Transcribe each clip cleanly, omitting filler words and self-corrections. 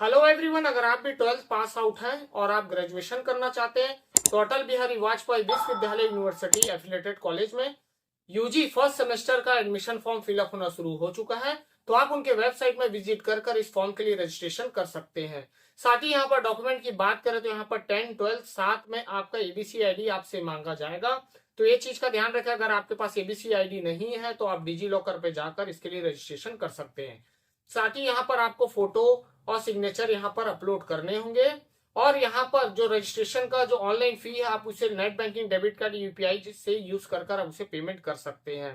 Hello everyone, अगर आप भी 12th पास आउट हैं और आप ग्रेजुएशन करना चाहते हैं तो अटल बिहारी वाजपेयी विश्वविद्यालय यूनिवर्सिटी एफिलेटेड कॉलेज में यूजी फर्स्ट सेमेस्टर का एडमिशन फॉर्म फिलअप होना शुरू हो चुका है। तो आप उनके वेबसाइट में विजिट कर कर इस फॉर्म के लिए रजिस्ट्रेशन कर सकते हैं। साथ ही यहाँ पर डॉक्यूमेंट की बात करें तो यहाँ पर 10 12 साथ में आपका एबीसी आईडी आपसे मांगा जाएगा। तो ये चीज का ध्यान रखें, अगर आपके पास एबीसी आईडी नहीं है तो आप डिजी लॉकर पे जाकर इसके लिए रजिस्ट्रेशन कर सकते हैं। साथ ही यहाँ पर आपको फोटो और सिग्नेचर यहाँ पर अपलोड करने होंगे। और यहाँ पर जो रजिस्ट्रेशन का जो ऑनलाइन फी है आप उसे net banking, debit card, UPI से यूज कर आप उसे पेमेंट कर सकते हैं।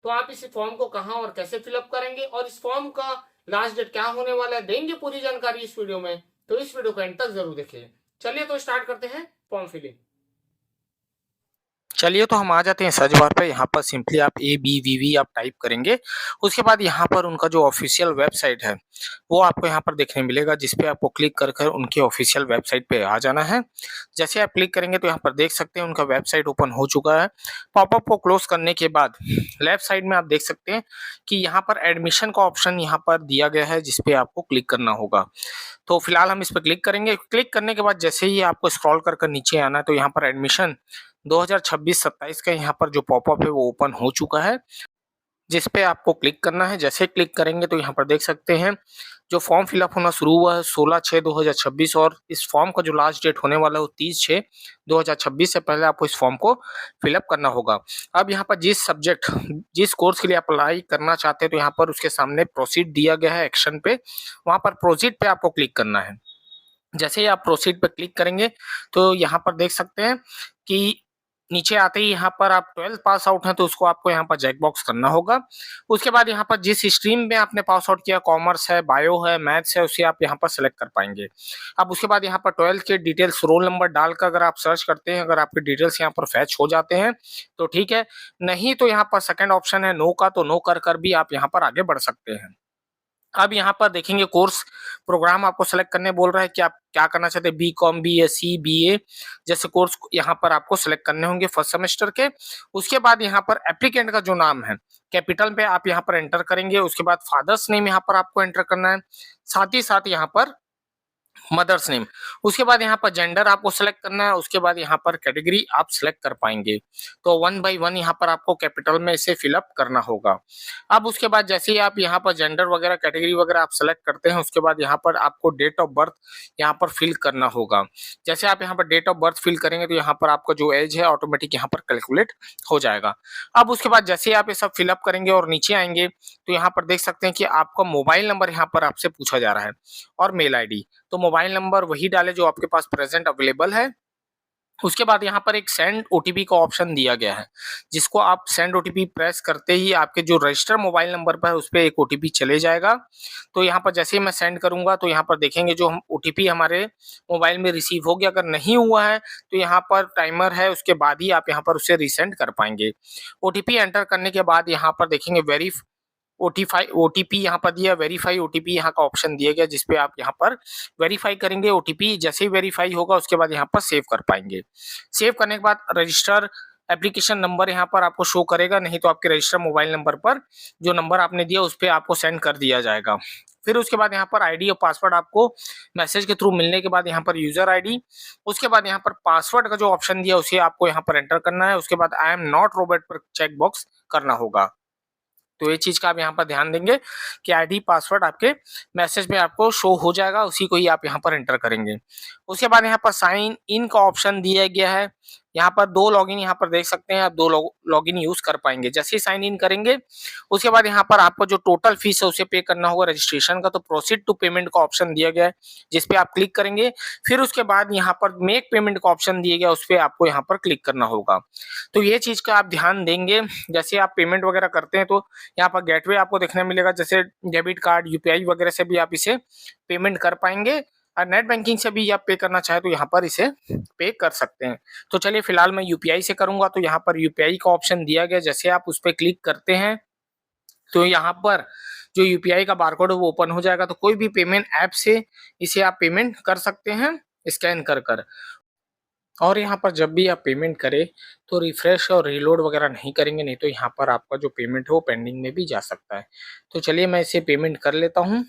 तो आप इस फॉर्म को कहाँ और कैसे फिलअप करेंगे और इस फॉर्म का लास्ट डेट क्या होने वाला है, देंगे पूरी जानकारी इस वीडियो में। तो इस वीडियो को एंड तक जरूर देखिए। चलिए तो स्टार्ट करते हैं फॉर्म फिलिंग। चलिए तो हम आ जाते हैं सर्च बार पे। यहाँ पर सिंपली आप ABVV आप टाइप करेंगे। उसके बाद यहाँ पर उनका जो ऑफिशियल वेबसाइट है वो आपको यहाँ पर देखने मिलेगा, जिस पे आपको क्लिक कर कर उनके ऑफिशियल वेबसाइट पे आ जाना है। जैसे आप क्लिक करेंगे तो यहाँ पर देख सकते हैं उनका वेबसाइट ओपन हो चुका है। पॉपअप को क्लोज करने के बाद लेफ्ट साइड में आप देख सकते हैं कि यहाँ पर एडमिशन का ऑप्शन यहाँ पर दिया गया है, जिसपे आपको क्लिक करना होगा। तो फिलहाल हम इस पर क्लिक करेंगे। क्लिक करने के बाद जैसे ही आपको स्क्रॉल कर कर नीचे आना है तो यहाँ पर एडमिशन 2026-27 का यहाँ पर जो पॉपअप है वो ओपन हो चुका है, जिस पे आपको क्लिक करना है। जैसे क्लिक करेंगे तो यहाँ पर देख सकते हैं जो फॉर्म फिलअप होना शुरू हुआ है 16/6/2026, और इस फॉर्म का जो लास्ट डेट होने वाला है वो 30/6/2026 से पहले आपको इस फॉर्म को फिलअप करना होगा। अब यहाँ पर जिस कोर्स के लिए अप्लाई करना चाहते हैं तो यहाँ पर उसके सामने प्रोसीड दिया गया है एक्शन पे, वहाँ पर प्रोसीड पे आपको क्लिक करना है। जैसे ही आप प्रोसीड पे क्लिक करेंगे तो यहाँ पर देख सकते हैं कि नीचे आते ही यहाँ पर आप 12th पास आउट हैं तो उसको आपको यहाँ पर चेक बॉक्स करना होगा। उसके बाद यहाँ पर जिस स्ट्रीम में आपने पास आउट किया, कॉमर्स है, बायो है, मैथ्स है, उसे आप यहाँ पर सेलेक्ट कर पाएंगे। अब उसके बाद यहाँ पर 12th के डिटेल्स, रोल नंबर डालकर अगर आप सर्च करते हैं, अगर आपके डिटेल्स यहाँ पर फैच हो जाते हैं तो ठीक है, नहीं तो यहाँ पर सेकंड ऑप्शन है नो का, तो नो कर कर भी आप यहाँ पर आगे बढ़ सकते हैं। अब यहाँ पर देखेंगे कोर्स प्रोग्राम आपको सेलेक्ट करने बोल रहा है कि आप क्या करना चाहते हैं, BCom, BSc, BA जैसे कोर्स यहाँ पर आपको सेलेक्ट करने होंगे फर्स्ट सेमेस्टर के। उसके बाद यहाँ पर एप्लीकेंट का जो नाम है कैपिटल पे आप यहाँ पर एंटर करेंगे। उसके बाद फादर्स नेम यहाँ पर आपको एंटर करना है, साथ ही साथ यहाँ पर मदर्स नेम। उसके बाद यहाँ पर जेंडर आपको सेलेक्ट करना है। उसके बाद यहाँ पर कैटेगरी आप सेलेक्ट कर पाएंगे। तो 1 बाय 1 यहाँ पर आपको कैपिटल में इसे फिलअप करना होगा। अब उसके बाद जैसे ही आप यहाँ पर जेंडर वगैरह, कैटेगरी वगैरह आप सेलेक्ट करते हैं, उसके बाद यहाँ पर आपको डेट ऑफ बर्थ यहाँ पर फिल करना होगा। जैसे आप यहाँ पर डेट ऑफ बर्थ फिल करेंगे तो यहाँ पर आपका जो एज है ऑटोमेटिक यहाँ पर कैलकुलेट हो जाएगा। अब उसके बाद जैसे ही आप ये सब फिलअप करेंगे और नीचे आएंगे तो यहाँ पर देख सकते हैं कि आपका मोबाइल नंबर यहाँ पर आपसे पूछा जा रहा है और मेल आईडी। तो मोबाइल नंबर वही डालें जो आपके पास प्रेजेंट अवेलेबल है। उसके बाद यहाँ पर एक सेंड ओटीपी का ऑप्शन दिया गया है, जिसको आप सेंड ओटीपी प्रेस करते ही आपके जो रजिस्टर मोबाइल नंबर पर है उस पर एक ओटीपी चले जाएगा। तो यहाँ पर जैसे ही मैं सेंड करूंगा तो यहाँ पर देखेंगे जो हम ओटीपी हमारे मोबाइल में रिसीव हो गया। अगर नहीं हुआ है तो यहाँ पर टाइमर है, उसके बाद ही आप यहाँ पर उसे रिसेंड कर पाएंगे। ओटीपी एंटर करने के बाद यहाँ पर देखेंगे ओटीपी यहाँ पर दिया, वेरीफाई ओटीपी यहाँ का ऑप्शन दिया गया, जिसपे आप यहाँ पर वेरीफाई करेंगे। ओटीपी जैसे ही वेरीफाई होगा उसके बाद यहाँ पर सेव कर पाएंगे। सेव करने के बाद रजिस्टर एप्लीकेशन नंबर यहाँ पर आपको शो करेगा, नहीं तो आपके रजिस्टर मोबाइल नंबर पर जो नंबर आपने दिया उस पर आपको सेंड कर दिया जाएगा। फिर उसके बाद यहाँ पर आईडी और पासवर्ड आपको मैसेज के थ्रू मिलने के बाद यहाँ पर यूजर आईडी, उसके बाद यहाँ पर पासवर्ड का जो ऑप्शन दिया उसे आपको यहाँ पर एंटर करना है। उसके बाद आई एम नॉट रोबोट पर चेक बॉक्स करना होगा। तो ये चीज का आप यहाँ पर ध्यान देंगे कि आईडी पासवर्ड आपके मैसेज में आपको शो हो जाएगा, उसी को ही आप यहाँ पर एंटर करेंगे। उसके बाद यहाँ पर साइन इन का ऑप्शन दिया गया है। यहाँ पर 2 लॉगिन यहाँ पर देख सकते हैं, आप 2 लॉगिन यूज कर पाएंगे। जैसे ही साइन इन करेंगे उसके बाद यहाँ पर आपको जो टोटल फीस है उसे पे करना होगा रजिस्ट्रेशन का। तो प्रोसीड टू पेमेंट का ऑप्शन दिया गया है, जिसपे आप क्लिक करेंगे। फिर उसके बाद यहाँ पर मेक पेमेंट का ऑप्शन दिया गया, उस पर आपको यहाँ पर क्लिक करना होगा। तो ये चीज का आप ध्यान देंगे। जैसे आप पेमेंट वगैरह करते हैं तो यहाँ पर गेटवे आपको देखने मिलेगा, जैसे डेबिट कार्ड, यूपीआई वगैरह से भी आप इसे पेमेंट कर पाएंगे। और नेट बैंकिंग से भी आप पे करना चाहे तो यहाँ पर इसे पे कर सकते हैं। तो चलिए फिलहाल मैं यूपीआई से करूंगा, तो यहाँ पर यूपीआई का ऑप्शन दिया गया। जैसे आप उस पर क्लिक करते हैं तो यहाँ पर जो यूपीआई का बारकोड है वो ओपन हो जाएगा। तो कोई भी पेमेंट ऐप से इसे आप पेमेंट कर सकते हैं स्कैन कर कर। और यहाँ पर जब भी आप पेमेंट करें तो रिफ्रेश और रीलोड वगैरह नहीं करेंगे, नहीं तो यहाँ पर आपका जो पेमेंट है वो पेंडिंग में भी जा सकता है। तो चलिए मैं इसे पेमेंट कर लेता हूँ।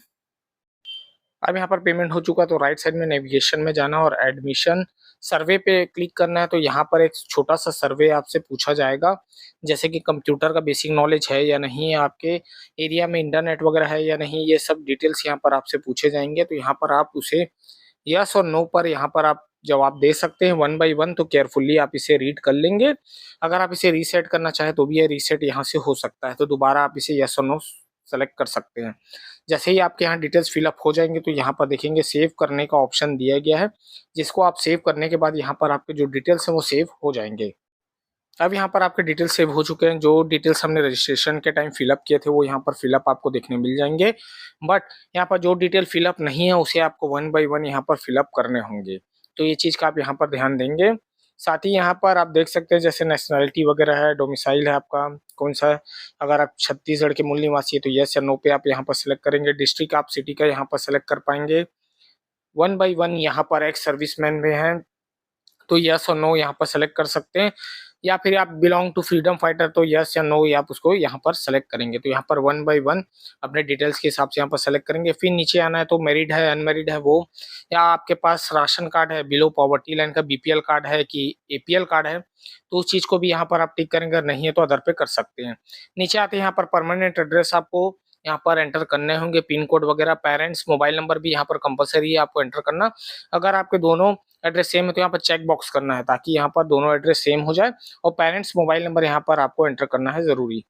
अब यहाँ पर पेमेंट हो चुका तो राइट साइड में नेविगेशन में जाना और एडमिशन सर्वे पे क्लिक करना है। तो यहाँ पर एक छोटा सा सर्वे आपसे पूछा जाएगा, जैसे कि कंप्यूटर का बेसिक नॉलेज है या नहीं, आपके एरिया में इंटरनेट वगैरह है या नहीं, ये सब डिटेल्स यहाँ पर आपसे पूछे जाएंगे। तो यहाँ पर आप उसे यस और नो पर यहाँ पर आप जवाब दे सकते हैं वन बाय वन। तो केयरफुली आप इसे रीड कर लेंगे। अगर आप इसे रीसेट करना चाहें तो भी ये रीसेट यहाँ से हो सकता है, तो दोबारा आप इसे यस और नो सेलेक्ट कर सकते हैं। जैसे ही आपके यहाँ डिटेल्स फिलअप हो जाएंगे तो यहाँ पर देखेंगे सेव करने का ऑप्शन दिया गया है, जिसको आप सेव करने के बाद यहाँ पर आपके जो डिटेल्स हैं वो सेव हो जाएंगे। अब यहाँ पर आपके डिटेल्स सेव हो चुके हैं। जो डिटेल्स हमने रजिस्ट्रेशन के टाइम फिलअप किए थे वो यहाँ पर फिलअप आपको देखने मिल जाएंगे, बट यहाँ पर जो डिटेल फिलअप नहीं है उसे आपको वन बाय वन यहाँ पर फिलअप करने होंगे। तो ये चीज़ का आप यहाँ पर ध्यान देंगे। साथ ही यहाँ पर आप देख सकते हैं जैसे नेशनलिटी वगैरह है, डोमिसाइल है आपका कौन सा है। अगर आप छत्तीसगढ़ के मूल निवासी है तो यस या नो पे आप यहाँ पर सेलेक्ट करेंगे। डिस्ट्रिक्ट आप सिटी का यहाँ पर सेलेक्ट कर पाएंगे। वन बाय वन यहाँ पर एक सर्विसमैन में हैं तो यस और नो यहाँ पर सेलेक्ट कर सकते हैं, या फिर आप बिलोंग टू फ्रीडम फाइटर तो यस या नो आप उसको यहाँ पर सेलेक्ट करेंगे। तो यहाँ पर वन बाय वन अपने डिटेल्स के हिसाब से यहाँ पर सेलेक्ट करेंगे। फिर नीचे आना है तो मैरिड है अनमैरिड है वो, या आपके पास राशन कार्ड है, बिलो पॉवर्टी लाइन का बीपीएल कार्ड है कि एपीएल कार्ड है, तो उस चीज को भी यहाँ पर आप टिक करेंगे। अगर नहीं है तो अदर पे कर सकते हैं। नीचे आते हैं यहाँ पर परमानेंट एड्रेस आपको यहाँ पर एंटर करने होंगे, पिन कोड वगैरह, पेरेंट्स मोबाइल नंबर भी यहाँ पर कंपलसरी है आपको एंटर करना। अगर आपके दोनों एड्रेस सेम है तो यहाँ पर चेक बॉक्स करना है ताकि यहाँ पर दोनों एड्रेस सेम हो जाए, और पेरेंट्स मोबाइल नंबर यहाँ पर आपको एंटर करना है जरूरी।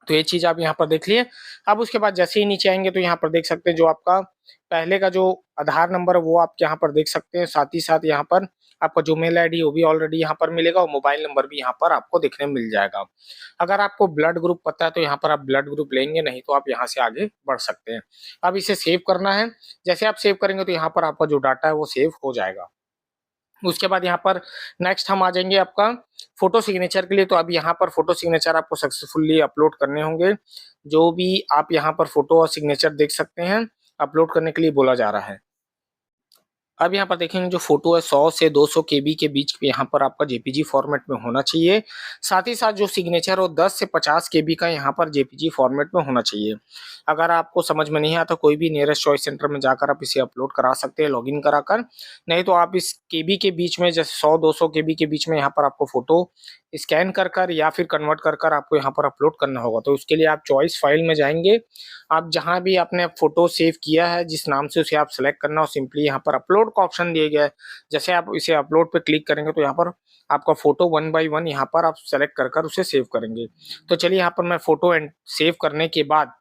तो ये चीज आप यहाँ पर देख लिए। अब उसके बाद जैसे ही नीचे आएंगे तो यहाँ पर देख सकते हैं जो आपका पहले का जो आधार नंबर है वो आप यहाँ पर देख सकते हैं। साथ ही साथ यहाँ पर आपका जो मेल आईडी वो भी ऑलरेडी यहाँ पर मिलेगा और मोबाइल नंबर भी यहाँ पर आपको देखने मिल जाएगा। अगर आपको ब्लड ग्रुप पता है तो यहाँ पर आप ब्लड ग्रुप लेंगे, नहीं तो आप यहाँ से आगे बढ़ सकते हैं। अब इसे सेव करना है। जैसे आप सेव करेंगे तो यहाँ पर आपका जो डाटा है वो सेव हो जाएगा। उसके बाद यहाँ पर नेक्स्ट हम आ जाएंगे आपका फोटो सिग्नेचर के लिए। तो अब यहाँ पर फोटो सिग्नेचर आपको सक्सेसफुली अपलोड करने होंगे। जो भी आप यहाँ पर फोटो और सिग्नेचर देख सकते हैं अपलोड करने के लिए बोला जा रहा है। अब यहाँ पर देखेंगे जो फोटो है 100 से 200 केबी के बीच यहाँ पर आपका जेपीजी फॉर्मेट में होना चाहिए। साथ ही साथ जो सिग्नेचर हो 10 से 50 केबी का यहाँ पर जेपीजी फॉर्मेट में होना चाहिए। अगर आपको समझ में नहीं आता कोई भी नियरेस्ट चॉइस सेंटर में जाकर आप इसे अपलोड करा सकते हैं लॉगिन कराकर, नहीं तो आप इस केबी के बीच में जैसे 100-200 केबी के बीच में यहाँ पर आपको फोटो स्कैन कर या फिर कन्वर्ट कर आपको यहाँ पर अपलोड करना होगा। तो उसके लिए आप चॉइस फाइल में जाएंगे, आप जहां भी आपने फोटो सेव किया है जिस नाम से उसे आप सेलेक्ट करना और सिंपली यहाँ पर अपलोड का ऑप्शन दिया गया है। जैसे आप इसे अपलोड पे क्लिक करेंगे तो यहाँ पर आपका फोटो वन बाय वन यहाँ पर आप सेलेक्ट कर उसे सेव करेंगे। तो चलिए यहाँ पर मैं फोटो एंड सेव करने के बाद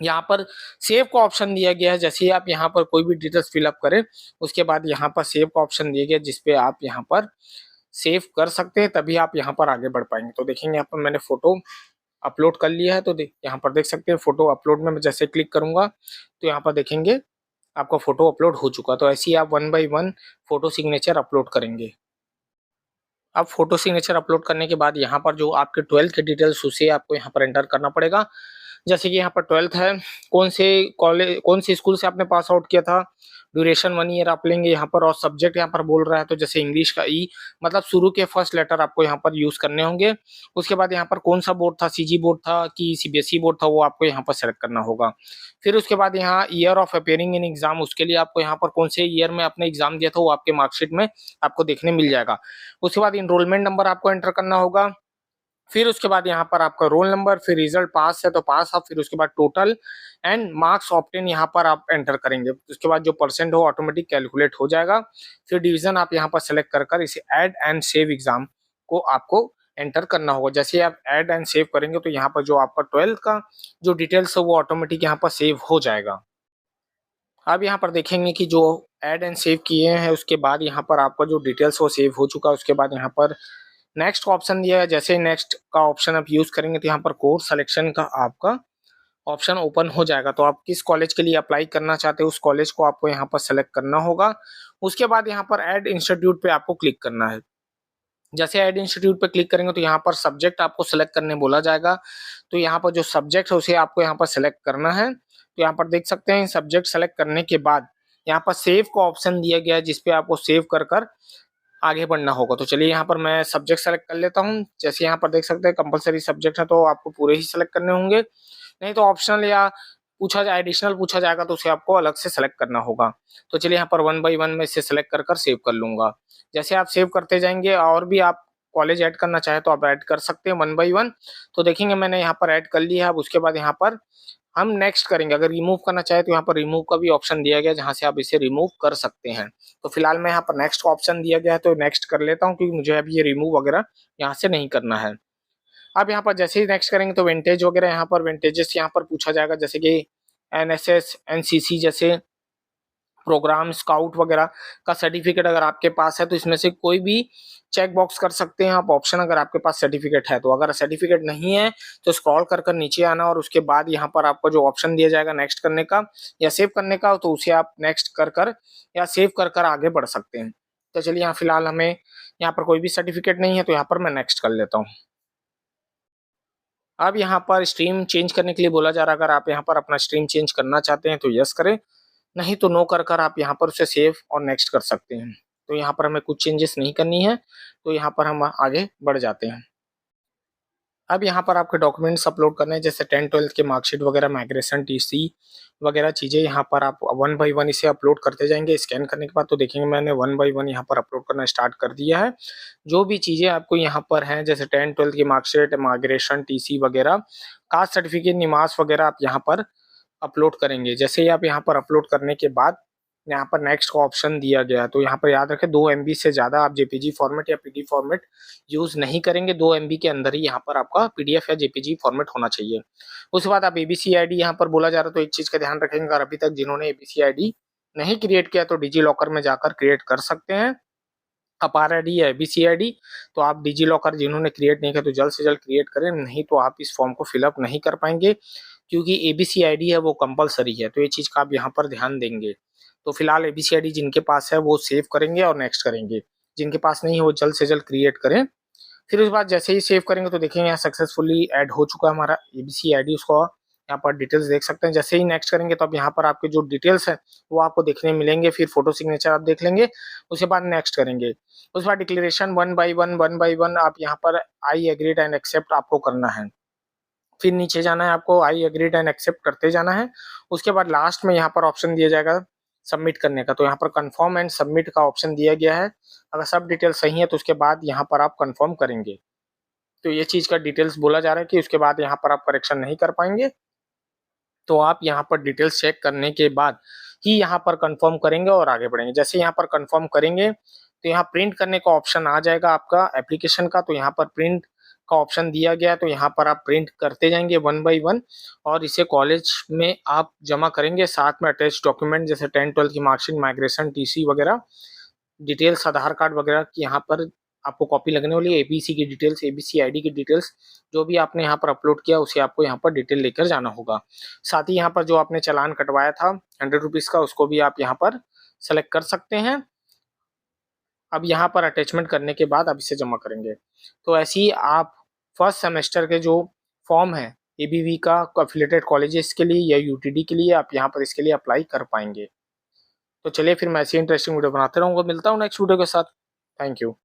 यहाँ पर सेव का ऑप्शन दिया गया है। जैसे ही आप यहाँ पर कोई भी डिटेल्स फिलअप करें उसके बाद यहाँ पर सेव का ऑप्शन दिया गया जिसपे आप यहाँ पर सेव कर सकते हैं, तभी आप यहाँ पर आगे बढ़ पाएंगे। तो देखेंगे यहाँ पर मैंने फोटो अपलोड कर लिया है। तो यहाँ पर देख सकते हैं फोटो अपलोड में मैं जैसे क्लिक करूंगा तो यहाँ पर देखेंगे आपका फोटो अपलोड हो चुका। तो ऐसे ही आप one by one photo signature upload करेंगे। अब फोटो सिग्नेचर अपलोड करने के बाद यहाँ पर जो आपके 12th के डिटेल्स उसे आपको यहाँ पर एंटर करना पड़ेगा। जैसे कि यहाँ पर 12th है, कौन से कॉलेज कौन से स्कूल से आपने पास आउट किया था, ड्यूरेशन 1 ईयर आप लेंगे यहाँ पर, और सब्जेक्ट यहाँ पर बोल रहा है तो जैसे इंग्लिश का ई मतलब शुरू के फर्स्ट लेटर आपको यहाँ पर यूज करने होंगे। उसके बाद यहाँ पर कौन सा बोर्ड था, सीजी बोर्ड था कि सीबीएसई बोर्ड था, वो आपको यहाँ पर सेलेक्ट करना होगा। फिर उसके बाद यहाँ year of appearing in exam, उसके लिए आपको यहाँ पर कौन से ईयर में आपने एग्जाम दिया था वो आपके मार्कशीट में आपको देखने मिल जाएगा। उसके बाद इनरोलमेंट नंबर आपको एंटर करना होगा। फिर उसके बाद यहाँ पर आपका रोल नंबर, फिर रिजल्ट पास है तो पास आप, फिर उसके बाद टोटल एंड मार्क्स ऑब्टेन यहाँ पर आप एंटर करेंगे। उसके बाद जो परसेंट हो ऑटोमेटिक कैलकुलेट हो जाएगा। फिर डिवीजन आप यहाँ पर सेलेक्ट कर इसे ऐड एंड सेव एग्जाम को आपको एंटर करना होगा। जैसे आप ऐड एंड सेव करेंगे तो यहाँ पर जो आपका 12th का जो डिटेल्स है वो ऑटोमेटिक यहाँ पर सेव हो जाएगा। अब यहाँ पर देखेंगे कि जो ऐड एंड सेव किए हैं उसके बाद यहाँ पर आपका जो डिटेल्स वो सेव हो चुका है। उसके बाद यहाँ पर नेक्स्ट का ऑप्शन दिया है। जैसे नेक्स्ट का ऑप्शन आप यूज करेंगे तो यहाँ पर कोर्स सिलेक्शन का आपका ऑप्शन ओपन हो जाएगा। तो आप किस कॉलेज के लिए अप्लाई करना चाहते हैं उस कॉलेज को आपको यहाँ पर सेलेक्ट करना होगा। उसके बाद यहाँ पर ऐड इंस्टीट्यूट पे आपको क्लिक करना है। जैसे ऐड इंस्टीट्यूट पे क्लिक करेंगे तो यहाँ पर सब्जेक्ट आपको सेलेक्ट करने बोला जाएगा। तो यहाँ पर जो सब्जेक्ट है उसे आपको यहाँ पर सेलेक्ट करना है। तो यहाँ पर देख सकते हैं सब्जेक्ट सेलेक्ट करने के बाद यहाँ पर सेव का ऑप्शन दिया गया है जिसपे आपको सेव कर आगे बढ़ना होगा। तो चलिए यहाँ पर मैं सब्जेक्ट सेलेक्ट कर लेता हूँ। जैसे यहाँ पर देख सकते हैं कंपलसरी सब्जेक्ट है तो आपको पूरे ही सेलेक्ट करने होंगे, नहीं तो ऑप्शनल या एडिशनल पूछा जाएगा तो उसे आपको अलग से सेलेक्ट करना होगा। तो चलिए यहाँ पर 1 बाय 1 मैं इसे सेलेक्ट कर सेव कर लूँगा। जैसे आप सेव करते जाएँगे और भी आप कॉलेज ऐड करना चाहें तो आप ऐड कर सकते हैं 1 बाय 1। तो देखेंगे मैंने यहाँ पर ऐड कर लिया है। अब उसके बाद यहाँ पर हम नेक्स्ट करेंगे। अगर रिमूव करना चाहे तो यहाँ पर रिमूव का भी ऑप्शन दिया गया है, जहाँ से आप इसे रिमूव कर सकते हैं। तो फिलहाल मैं यहाँ पर नेक्स्ट का ऑप्शन दिया गया है तो नेक्स्ट कर लेता हूँ, क्योंकि मुझे अभी ये रिमूव वगैरह यहाँ से नहीं करना है। अब यहाँ पर जैसे ही नेक्स्ट करेंगे तो विंटेज वगैरह यहाँ पर विंटेजेस यहाँ पर पूछा जाएगा, जैसे कि एनएसएस, एनसीसी जैसे प्रोग्राम, स्काउट वगैरह का सर्टिफिकेट अगर आपके पास है तो इसमें से कोई भी चेक बॉक्स कर सकते हैं आप ऑप्शन, अगर आपके पास सर्टिफिकेट है। तो अगर सर्टिफिकेट नहीं है तो स्क्रॉल कर नीचे आना और उसके बाद यहाँ पर आपको जो ऑप्शन दिया जाएगा नेक्स्ट करने का या सेव करने का, तो उसे आप नेक्स्ट कर या सेव कर आगे बढ़ सकते हैं। तो चलिए यहाँ फिलहाल हमें यहाँ पर कोई भी सर्टिफिकेट नहीं है तो यहाँ पर मैं नेक्स्ट कर लेता हूँ। अब यहाँ पर स्ट्रीम चेंज करने के लिए बोला जा रहा है। अगर आप यहाँ पर अपना स्ट्रीम चेंज करना चाहते हैं तो यस करें, नहीं तो नो कर आप यहाँ पर उसे सेव और नेक्स्ट कर सकते हैं। तो यहाँ पर हमें कुछ चेंजेस नहीं करनी है, तो यहाँ पर हम आगे बढ़ जाते हैं। अब यहाँ पर आपके डॉक्यूमेंट्स अपलोड करने हैं, जैसे 10-12 के मार्कशीट वगैरह, माइग्रेशन टीसी वगैरह चीज़ें यहाँ पर आप 1 बाय 1 इसे अपलोड करते जाएंगे। स्कैन करने के बाद तो देखेंगे मैंने 1 बाय 1 यहाँ पर अपलोड करना स्टार्ट कर दिया है। जो भी चीज़ें आपको यहाँ पर हैं, जैसे 10-12 की मार्कशीट, माइग्रेशन टीसी वगैरह, कास्ट सर्टिफिकेट, निवास वगैरह आप यहाँ पर अपलोड करेंगे। जैसे ही आप यहाँ पर अपलोड करने के बाद यहाँ पर नेक्स्ट का ऑप्शन दिया गया है, तो यहाँ पर याद रखें 2 MB से ज़्यादा आप जेपीजी फॉर्मेट या पीडी फॉर्मेट यूज़ नहीं करेंगे। 2 MB के अंदर ही यहाँ पर आपका पीडीएफ या जेपीजी फॉर्मेट होना चाहिए। उसके बाद आप एबीसी आईडी यहाँ पर बोला जा रहा है, तो एक चीज़ का ध्यान रखेंगे, अगर अभी तक जिन्होंने एबीसी आईडी नहीं क्रिएट किया तो डिजी लॉकर में जाकर क्रिएट कर सकते हैं। अपार आईडी या एबीसी आईडी तो आप डिजी लॉकर जिन्होंने क्रिएट नहीं किया तो जल्द से जल्द क्रिएट करें, नहीं तो आप इस फॉर्म को फिलअप नहीं कर पाएंगे, क्योंकि एबीसी आईडी है वो कंपलसरी है। तो ये चीज़ का आप यहाँ पर ध्यान देंगे। तो फिलहाल एबीसी आईडी जिनके पास है वो सेव करेंगे और नेक्स्ट करेंगे, जिनके पास नहीं है वो जल्द से जल्द क्रिएट करें। फिर उसके बाद जैसे ही सेव करेंगे तो देखेंगे यहाँ सक्सेसफुली ऐड हो चुका है हमारा एबीसी आईडी। उसको यहाँ पर डिटेल्स देख सकते हैं। जैसे ही नेक्स्ट करेंगे तो अब यहाँ पर आपके जो डिटेल्स हैं वो आपको देखने मिलेंगे। फिर फोटो सिग्नेचर आप देख लेंगे, उसके बाद नेक्स्ट करेंगे। उसके बाद डिक्लेरेशन 1 बाय 1 आप यहाँ पर आई एग्रीड एंड एक्सेप्ट आपको करना है। फिर नीचे जाना है आपको, आई एग्रीड एंड एक्सेप्ट करते जाना है। उसके बाद लास्ट में यहाँ पर ऑप्शन दिया जाएगा सबमिट करने का, तो यहाँ पर कंफर्म एंड सबमिट का ऑप्शन दिया गया है। अगर सब डिटेल सही है तो उसके बाद यहाँ पर आप कंफर्म करेंगे। तो ये चीज़ का डिटेल्स बोला जा रहा है कि उसके बाद यहाँ पर आप करेक्शन नहीं कर पाएंगे, तो आप यहाँ पर डिटेल्स चेक करने के बाद ही यहाँ पर कंफर्म करेंगे और आगे बढ़ेंगे। जैसे यहाँ पर कंफर्म करेंगे तो यहाँ प्रिंट करने का ऑप्शन आ जाएगा आपका एप्लीकेशन का, तो यहाँ पर प्रिंट का ऑप्शन दिया गया है, तो यहाँ पर आप प्रिंट करते जाएंगे 1 बाय 1 और इसे कॉलेज में आप जमा करेंगे। साथ में अटैच डॉक्यूमेंट जैसे 10-12 की मार्कशीट, माइग्रेशन टीसी वगैरह, डिटेल्स, आधार कार्ड वगैरह की यहाँ पर आपको कॉपी लगने वाली है। एबीसी की डिटेल्स, एबीसी आईडी की डिटेल्स, जो भी आपने यहाँ पर अपलोड किया उसे आपको यहाँ पर डिटेल लेकर जाना होगा। साथ ही यहाँ पर जो आपने चालान कटवाया था 100 रुपीज़ का, उसको भी आप यहाँ पर सेलेक्ट कर सकते हैं। अब यहाँ पर अटैचमेंट करने के बाद आप इसे जमा करेंगे। तो ऐसे ही आप फर्स्ट सेमेस्टर के जो फॉर्म है एबीवी का एफिलिएटेड कॉलेजेस के लिए या यूटीडी के लिए, आप यहाँ पर इसके लिए अप्लाई कर पाएंगे। तो चलिए फिर मैं ऐसी इंटरेस्टिंग वीडियो बनाते रहूँगा। मिलता हूँ नेक्स्ट वीडियो के साथ। Thank you.